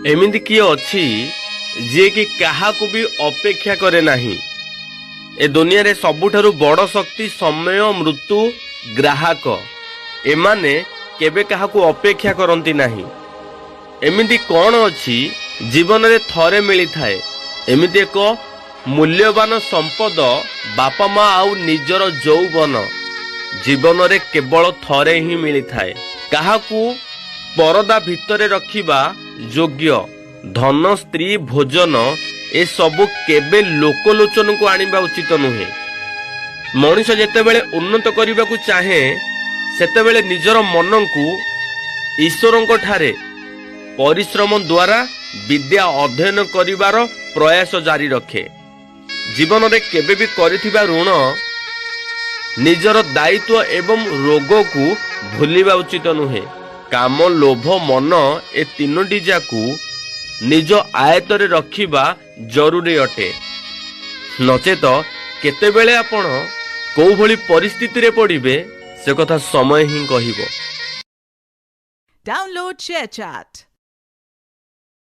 एमिति किए अच्छी जे कि काहाकू भी अपेक्षा करे नाही। ए दुनिया रे सबुठारु बड़ शक्ति समय मृत्यु ग्राहक एमाने केबे काहाकू अपेक्षा करंती नाही। एमिति कौन अच्छी जीवन रे थरे मिली थाए एमिति एक मूल्यवान संपद बापा माँ आउ निजर यौवन जीवन रे केवल थरे ही मिली थाए। काहाकू परदा भितरे रखिबा योग्य धन स्त्री भोजन ए सबु केबे लोकलोचन को आनिबा उचित नुहे। मनुष्य जेतेबेले उन्नत करने को चाहे सेतेबेले निजर मन को ईश्वर ठारे परिश्रम द्वारा विद्या अध्ययन करिवार प्रयास जारी रखे। जीवन रे केबे भी करिथिबा ऋण निजर दायित्व एवं रोग को भूलिबा उचित नुहे। काम लोभ मन ए तीनोटी जाकू निज आयतरे रखिबा जरूरी अटे। नचेत केतेबेले आपण को भली परिस्थिति रे पड़िबे से कथा समय ही कहिबो। Download ShareChat.